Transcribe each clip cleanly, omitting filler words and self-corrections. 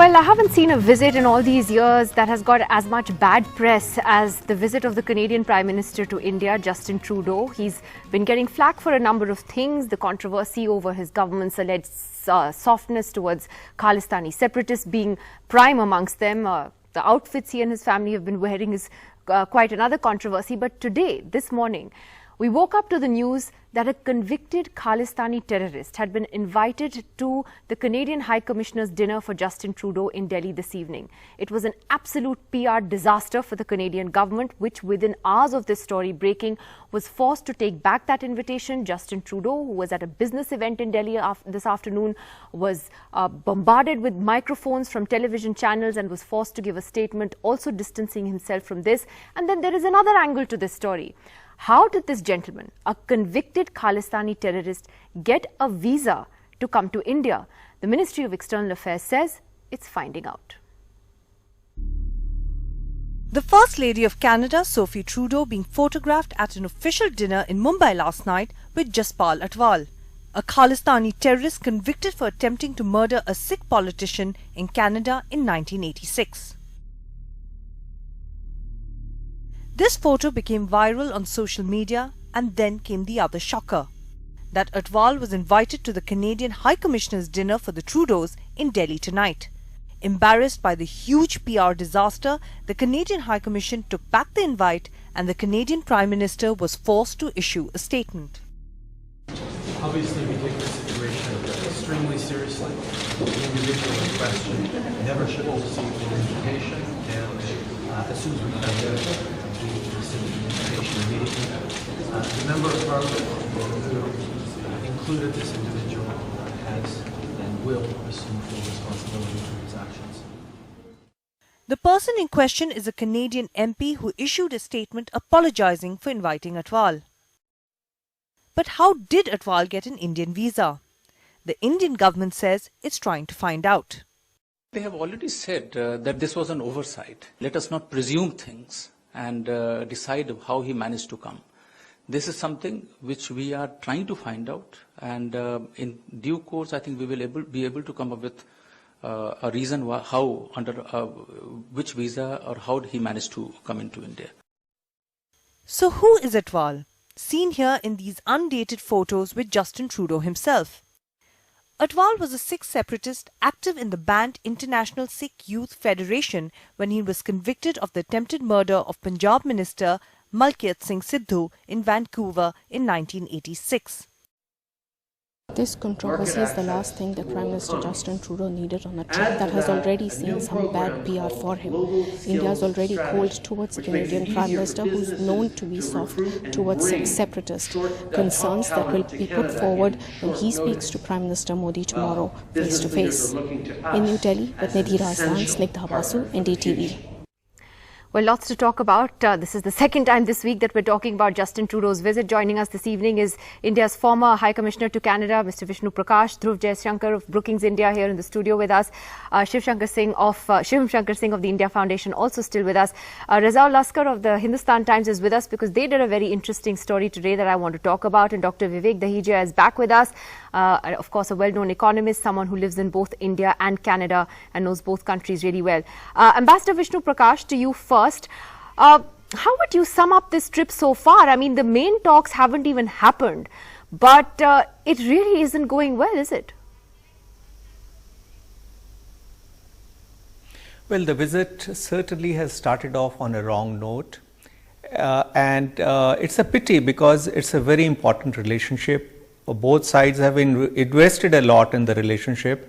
Well, I haven't seen a visit in all these years that has got as much bad press as the visit of the Canadian Prime Minister to India, Justin Trudeau. He's been getting flack for a number of things. The controversy over his government's alleged softness towards Khalistani separatists being prime amongst them. The outfits he and his family have been wearing is quite another controversy. But today, this morning, we woke up to the news that a convicted Khalistani terrorist had been invited to the Canadian High Commissioner's dinner for Justin Trudeau in Delhi this evening. It was an absolute PR disaster for the Canadian government, which within hours of this story breaking was forced to take back that invitation. Justin Trudeau, who was at a business event in Delhi this afternoon, was bombarded with microphones from television channels and was forced to give a statement, also distancing himself from this. And then there is another angle to this story. How did this gentleman, a convicted Khalistani terrorist, get a visa to come to India? The Ministry of External Affairs says it's finding out. The First Lady of Canada, Sophie Trudeau, being photographed at an official dinner in Mumbai last night with Jaspal Atwal, a Khalistani terrorist convicted for attempting to murder a Sikh politician in Canada in 1986. This photo became viral on social media, and then came the other shocker, that Atwal was invited to the Canadian High Commissioner's dinner for the Trudeaus in Delhi tonight. Embarrassed by the huge PR disaster, the Canadian High Commission took back the invite and the Canadian Prime Minister was forced to issue a statement. Obviously, we take this situation extremely seriously. The individual in question never should have received an invitation, and as soon as we got there, we received an invitation immediately. The Member of Parliament who included this individual has and will assume full responsibility for his actions. The person in question is a Canadian MP who issued a statement apologizing for inviting Atwal. But how did Atwal get an Indian visa? The Indian government says it's trying to find out. They have already said that this was an oversight. Let us not presume things and decide how he managed to come. This is something which we are trying to find out, and in due course I think we will be able to come up with a reason how, under which visa or how he managed to come into India. So who is Atwal, seen here in these undated photos with Justin Trudeau himself? Atwal was a Sikh separatist active in the banned International Sikh Youth Federation when he was convicted of the attempted murder of Punjab Minister Malkiyat Singh Sidhu in Vancouver in 1986. This controversy is the last thing that Prime Minister Justin Trudeau needed on a trip that has already seen some bad PR for him. India is already cold towards the Canadian Prime Minister, who is known to be soft towards separatist concerns that will be put forward when he speaks to Prime Minister Modi tomorrow face to face. In New Delhi, with Nidhi Rajdan, Snigdha Basu, NDTV. Well, lots to talk about. This is the second time this week that we're talking about Justin Trudeau's visit. Joining us this evening is India's former High Commissioner to Canada, Mr. Vishnu Prakash, Dhruv Jaishankar of Brookings India here in the studio with us, Shiv Shankar Singh of the India Foundation also still with us. Razaul Laskar of the Hindustan Times is with us because they did a very interesting story today that I want to talk about. And Dr. Vivek Dahija is back with us. Of course, a well-known economist, someone who lives in both India and Canada and knows both countries really well. Ambassador Vishnu Prakash, to you first. How would you sum up this trip so far? I mean, the main talks haven't even happened, but it really isn't going well, is it? Well, the visit certainly has started off on a wrong note. And it's a pity because it's a very important relationship. Both sides have invested a lot in the relationship.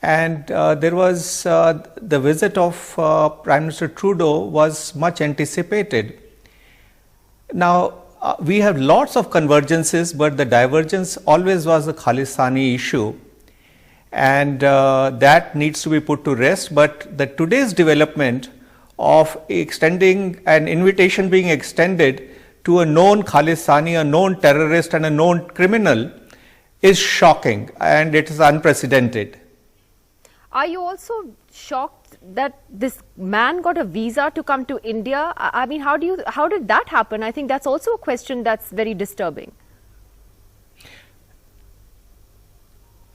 And there was the visit of Prime Minister Trudeau was much anticipated. Now, we have lots of convergences, but the divergence always was the Khalistani issue. And that needs to be put to rest. But the today's development of extending an invitation being extended to a known Khalistani, a known terrorist and a known criminal is shocking, and it is unprecedented. Are you also shocked that this man got a visa to come to India? I mean, how did that happen? I think that's also a question that's very disturbing.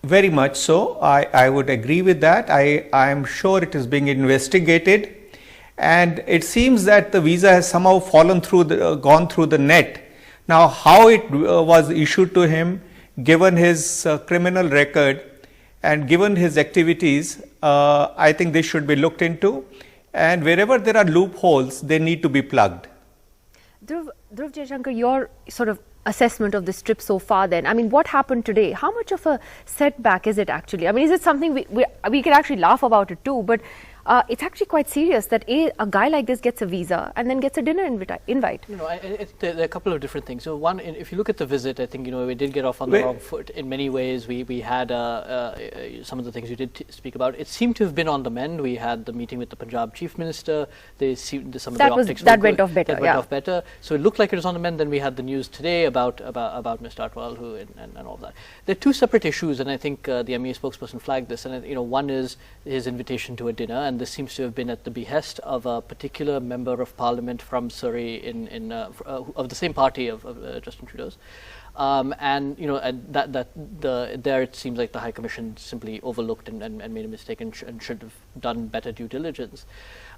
Very much so. I would agree with that. I am sure it is being investigated, and it seems that the visa has somehow gone through the net. Now, how it was issued to him, given his criminal record and given his activities, I think this should be looked into, and wherever there are loopholes, they need to be plugged. Dhruv Jaishankar, your sort of assessment of this trip so far then, I mean, what happened today? How much of a setback is it actually? I mean, is it something we can actually laugh about it too, but it's actually quite serious that a guy like this gets a visa and then gets a dinner invite. You know, there are a couple of different things. So one, if you look at the visit, I think, you know, we did get off on the wrong foot in many ways. We had some of the things you did speak about. It seemed to have been on the mend. We had the meeting with the Punjab Chief Minister. That went off better. So it looked like it was on the mend. Then we had the news today about Mr. Atwal and all that. There are two separate issues, and I think the MEA spokesperson flagged this. And you know, one is his invitation to a dinner, and this seems to have been at the behest of a particular member of parliament from Surrey of the same party of Justin Trudeau's. And you know, there it seems like the High Commission simply overlooked and made a mistake and should have done better due diligence.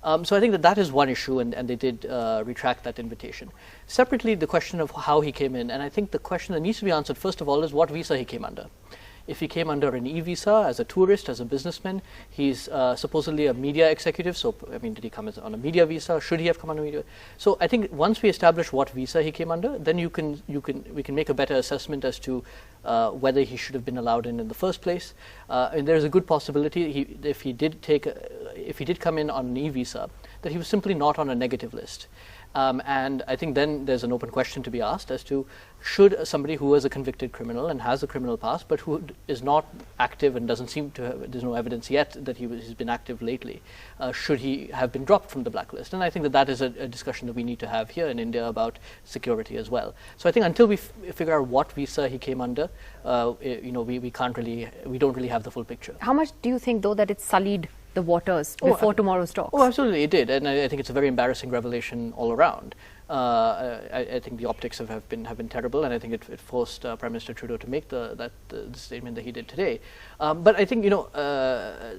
So I think that is one issue, and they did retract that invitation. Separately, the question of how he came in, and I think the question that needs to be answered first of all is what visa he came under. If he came under an e-visa as a tourist, as a businessman, he's supposedly a media executive. So, I mean, did he come on a media visa? Should he have come on a media? So, I think once we establish what visa he came under, then we can make a better assessment as to whether he should have been allowed in the first place. And there's a good possibility if he did come in on an e-visa, that he was simply not on a negative list. And I think then there's an open question to be asked as to should somebody who is a convicted criminal and has a criminal past but who is not active and doesn't seem to have, there's no evidence yet that he's been active lately, should he have been dropped from the blacklist? And I think that is a discussion that we need to have here in India about security as well. So I think until we figure out what visa he came under, you know, we don't really have the full picture. How much do you think though that it sullied the waters before tomorrow's talks? Oh, absolutely, it did, and I think it's a very embarrassing revelation all around. I think the optics have been terrible, and I think it forced Prime Minister Trudeau to make the statement that he did today. But I think, you know,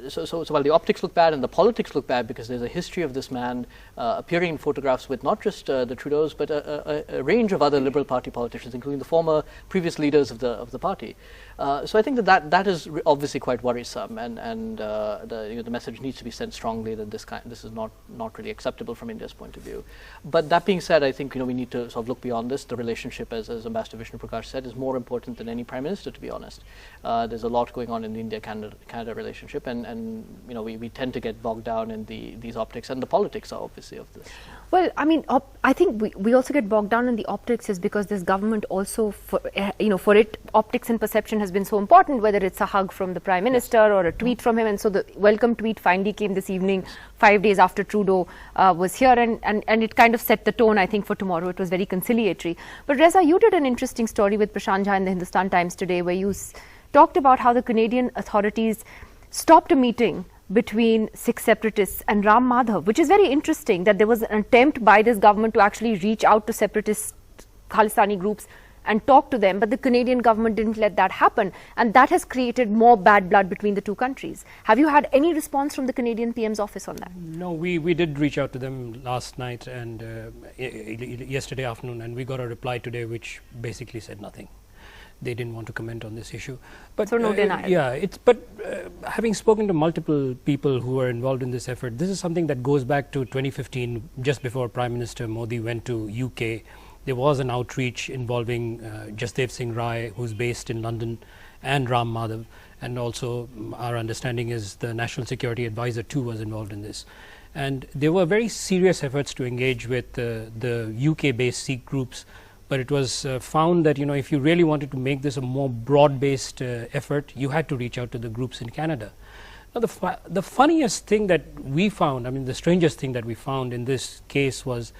so while the optics look bad and the politics look bad, because there's a history of this man appearing in photographs with not just the Trudeaus but a range of other Liberal Party politicians, including the previous leaders of the party. So I think that is obviously quite worrisome, and the message needs to be sent strongly that this is not really acceptable from India's point of view. But that being said, I think, you know, we need to sort of look beyond this. The relationship, as Ambassador Vishnu Prakash said, is more important than any Prime Minister, to be honest. There's a lot going on in the India-Canada relationship, and you know, we tend to get bogged down in these optics, and the politics are obviously of this. Well, I mean, I think we also get bogged down in the optics is because this government also, for it, optics and perception has been so important, whether it's a hug from the Prime Minister or a tweet from him. And so the welcome tweet finally came this evening, 5 days after Trudeau was here, and it kind of set the tone, I think, for tomorrow. It was very conciliatory. But Reza, you did an interesting story with Prashant Jha in the Hindustan Times today, where you talked about how the Canadian authorities stopped a meeting between Sikh separatists and Ram Madhav, which is very interesting that there was an attempt by this government to actually reach out to separatist Khalistani groups and talk to them, but the Canadian government didn't let that happen, and that has created more bad blood between the two countries. Have you had any response from the Canadian PM's office on that? No, we did reach out to them last night and yesterday afternoon, and we got a reply today which basically said nothing. They didn't want to comment on this issue. But so no denial. Yeah, having spoken to multiple people who were involved in this effort, this is something that goes back to 2015, just before Prime Minister Modi went to UK. There was an outreach involving Jasdev Singh Rai, who's based in London, and Ram Madhav, and also our understanding is the National Security Advisor too was involved in this. And there were very serious efforts to engage with the UK-based Sikh groups, but it was found that, you know, if you really wanted to make this a more broad-based effort, you had to reach out to the groups in Canada. Now, the funniest thing that we found, I mean, the strangest thing that we found in this case was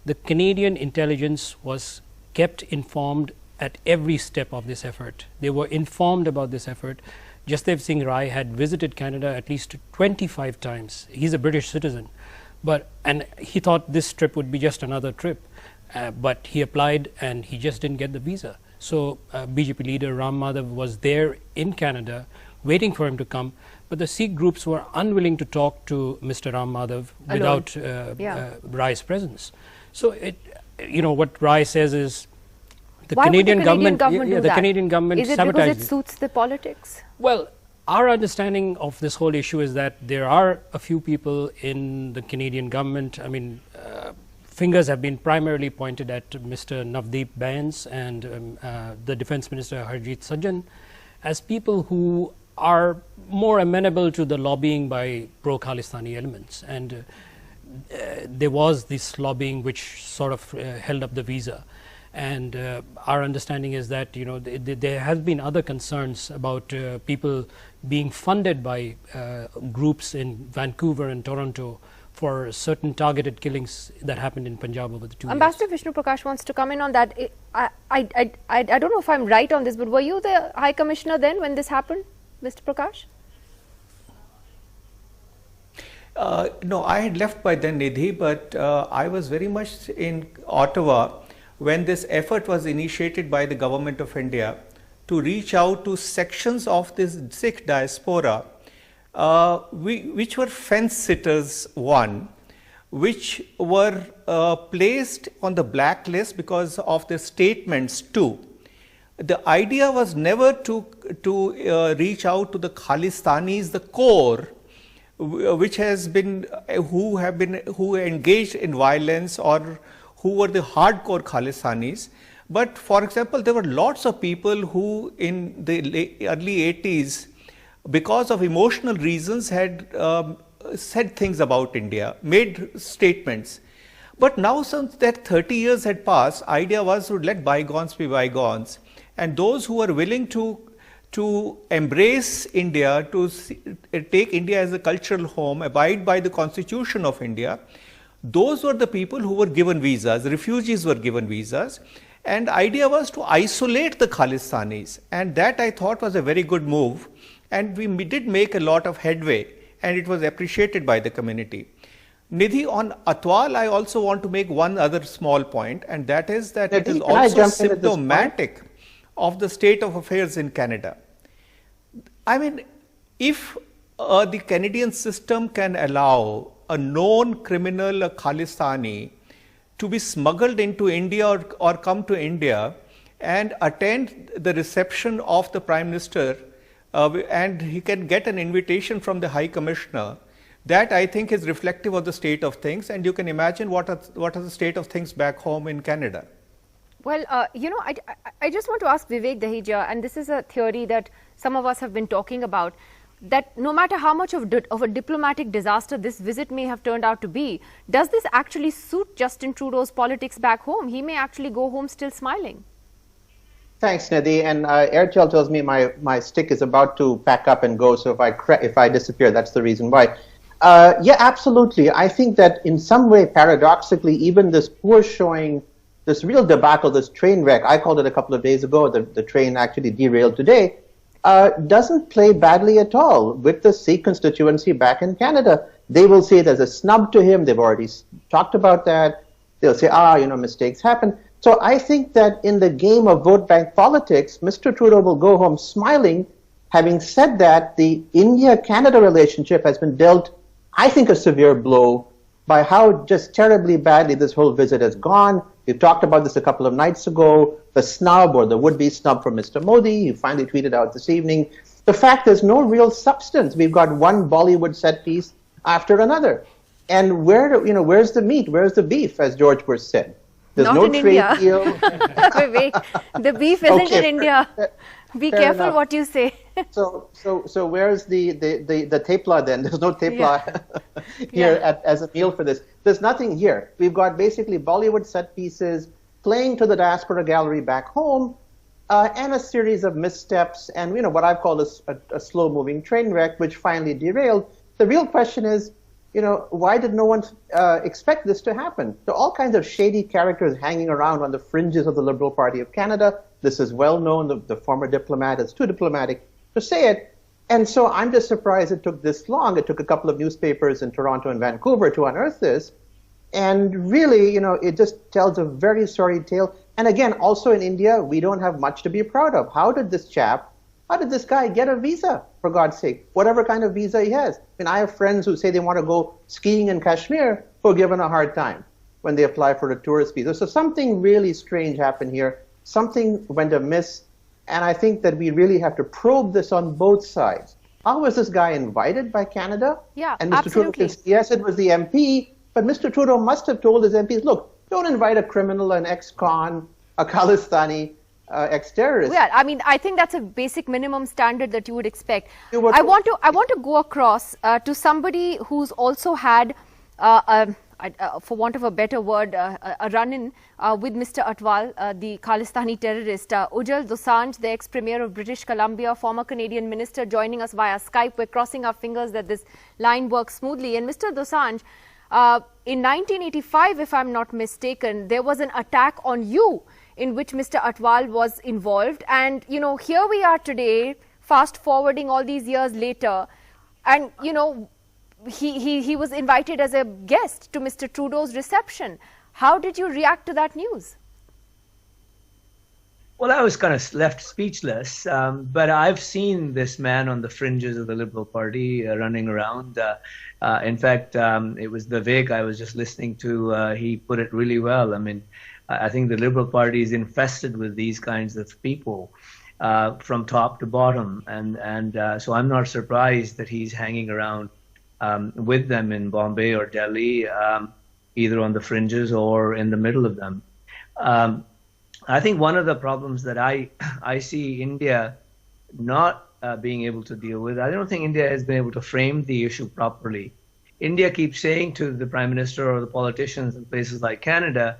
the Canadian intelligence was kept informed at every step of this effort. They were informed about this effort. Jasdev Singh Rai had visited Canada at least 25 times. He's a British citizen, and he thought this trip would be just another trip. but he applied and he just didn't get the visa. So BJP leader Ram Madhav was there in Canada waiting for him to come, but the Sikh groups were unwilling to talk to Mr. Ram Madhav without Rai's presence. So what Rai says is the Canadian government Is it sabotaged because it suits the politics? Well, our understanding of this whole issue is that there are a few people in the Canadian government. I mean, fingers have been primarily pointed at Mr. Navdeep Bains and the Defence Minister Harjit Sajjan as people who are more amenable to the lobbying by pro-Khalistani elements. And there was this lobbying which sort of held up the visa. And our understanding is that there have been other concerns about people being funded by groups in Vancouver and Toronto for certain targeted killings that happened in Punjab over the 2 years. Ambassador Vishnu Prakash wants to come in on that. I don't know if I'm right on this, but were you the High Commissioner then when this happened, Mr. Prakash? No, I had left by then, Nidhi, but I was very much in Ottawa when this effort was initiated by the Government of India to reach out to sections of this Sikh diaspora, which were fence sitters, which were placed on the blacklist because of their statements too. The idea was never to reach out to the Khalistanis, the core, which has been who engaged in violence or who were the hardcore Khalistanis. But for example, there were lots of people who in the early 80s, because of emotional reasons, had said things about India, made statements. But now, since that 30 years had passed, idea was to let bygones be bygones. And those who were willing to embrace India, to take India as a cultural home, abide by the Constitution of India, those were the people who were given visas. Refugees were given visas. And idea was to isolate the Khalistanis. And that I thought was a very good move. And we did make a lot of headway. And it was appreciated by the community. Nidhi, on Atwal, I also want to make one other small point. And that is that it is also symptomatic of the state of affairs in Canada. I mean, if the Canadian system can allow a known criminal, a Khalistani, to be smuggled into India or come to India and attend the reception of the Prime Minister, and he can get an invitation from the High Commissioner, that I think is reflective of the state of things. And you can imagine what are the state of things back home in Canada. Well, I just want to ask Vivek Dahija, and this is a theory that some of us have been talking about, that no matter how much of a diplomatic disaster this visit may have turned out to be, does this actually suit Justin Trudeau's politics back home? He may actually go home still smiling. Thanks, Nidhi. And Airtel tells me my stick is about to pack up and go, so if I disappear, that's the reason why. Yeah, absolutely. I think that in some way, paradoxically, even this poor showing, this real debacle, this train wreck, I called it a couple of days ago, the train actually derailed today, doesn't play badly at all with the Sikh constituency back in Canada. They will say there's a snub to him. They've already talked about that. They'll say, mistakes happen. So I think that in the game of vote bank politics, Mr. Trudeau will go home smiling. Having said that, the India-Canada relationship has been dealt, I think, a severe blow by how just terribly badly this whole visit has gone. We talked about this a couple of nights ago, the snub or the would-be snub from Mr. Modi. He finally tweeted out this evening. The fact there's no real substance. We've got one Bollywood set piece after another. And where's the meat? Where's the beef, as George Bush said? There's Not no in trade India. deal. Vivek, the beef isn't in India. Be fair careful enough. what you say. So where's the tepla then? There's no tepla here as a meal for this. There's nothing here. We've got basically Bollywood set pieces playing to the diaspora gallery back home, and a series of missteps, and what I've called a slow-moving train wreck, which finally derailed. The real question is, why did no one expect this to happen? There are all kinds of shady characters hanging around on the fringes of the Liberal Party of Canada. This is well known. The former diplomat is too diplomatic to say it. And so I'm just surprised it took this long. It took a couple of newspapers in Toronto and Vancouver to unearth this. And really, it just tells a very sorry tale. And again, also in India, we don't have much to be proud of. How did this guy get a visa, for God's sake? Whatever kind of visa he has. I mean, I have friends who say they want to go skiing in Kashmir who are given a hard time when they apply for a tourist visa. So something really strange happened here. Something went amiss. And I think that we really have to probe this on both sides. How was this guy invited by Canada? Yeah, and Mr. absolutely. Trudeau says, yes, it was the MP, but Mr. Trudeau must have told his MPs, look, don't invite a criminal, an ex-con, a Khalistani, ex-terrorist. Yeah, I mean, I think that's a basic minimum standard that you would expect. I want to go across to somebody who's also had, for want of a better word, a run-in with Mr. Atwal, the Khalistani terrorist. Ujjwal Dosanjh, the ex-premier of British Columbia, former Canadian minister, joining us via Skype. We're crossing our fingers that this line works smoothly. And Mr. Dosanjh, in 1985, if I'm not mistaken, there was an attack on you in which Mr. Atwal was involved. And, here we are today, fast forwarding all these years later. And, he was invited as a guest to Mr. Trudeau's reception. How did you react to that news? Well, I was kind of left speechless, but I've seen this man on the fringes of the Liberal Party running around. In fact, it was Vivek I was just listening to. He put it really well. I mean, I think the Liberal Party is infested with these kinds of people from top to bottom. And so I'm not surprised that he's hanging around with them in Bombay or Delhi, either on the fringes or in the middle of them. I think one of the problems that I see India not being able to deal with, I don't think India has been able to frame the issue properly. India keeps saying to the Prime Minister or the politicians in places like Canada,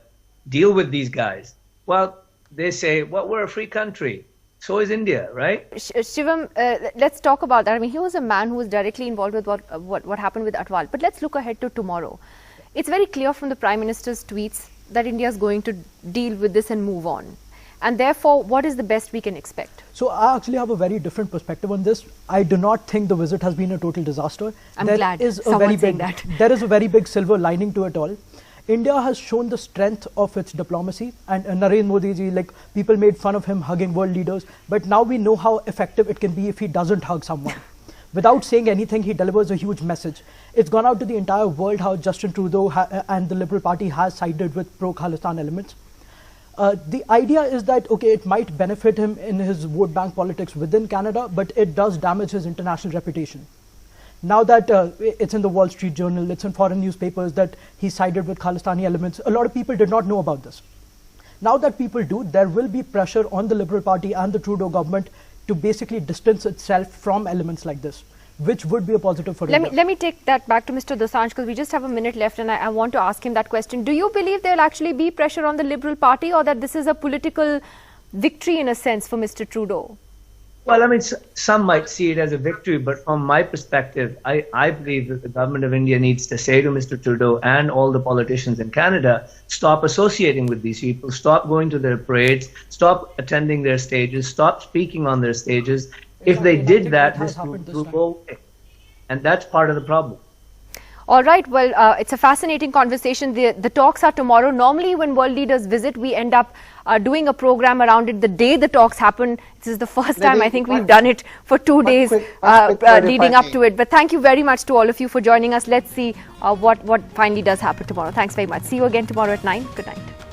deal with these guys. Well, they say, well, we're a free country. So is India, right? Shivam, let's talk about that. I mean, he was a man who was directly involved with what happened with Atwal. But let's look ahead to tomorrow. It's very clear from the Prime Minister's tweets that India is going to deal with this and move on. And therefore, what is the best we can expect? So I actually have a very different perspective on this. I do not think the visit has been a total disaster. I'm glad someone's saying that. There is a very big silver lining to it all. India has shown the strength of its diplomacy, and Narendra Modi ji, like, people made fun of him hugging world leaders, but now we know how effective it can be if he doesn't hug someone. Without saying anything, he delivers a huge message. It's gone out to the entire world how Justin Trudeau and the Liberal Party has sided with pro-Khalistan elements. The idea is that, okay, it might benefit him in his vote bank politics within Canada, but it does damage his international reputation. Now that it's in the Wall Street Journal, it's in foreign newspapers that he sided with Khalistani elements, a lot of people did not know about this. Now that people do, there will be pressure on the Liberal Party and the Trudeau government to basically distance itself from elements like this, which would be a positive for India. Let me take that back to Mr. Dosanjh, because we just have a minute left and I want to ask him that question. Do you believe there will actually be pressure on the Liberal Party, or that this is a political victory in a sense for Mr. Trudeau? Well, I mean, some might see it as a victory, but from my perspective, I believe that the government of India needs to say to Mr. Trudeau and all the politicians in Canada, stop associating with these people, stop going to their parades, stop attending their stages, stop speaking on their stages. If they did that, this will go away. And that's part of the problem. All right. Well, it's a fascinating conversation. The talks are tomorrow. Normally, when world leaders visit, we end up doing a program around it the day the talks happen. This is the first time I think we've done it for 2 days leading up to it. But thank you very much to all of you for joining us. Let's see what finally does happen tomorrow. Thanks very much. See you again tomorrow at 9. Good night.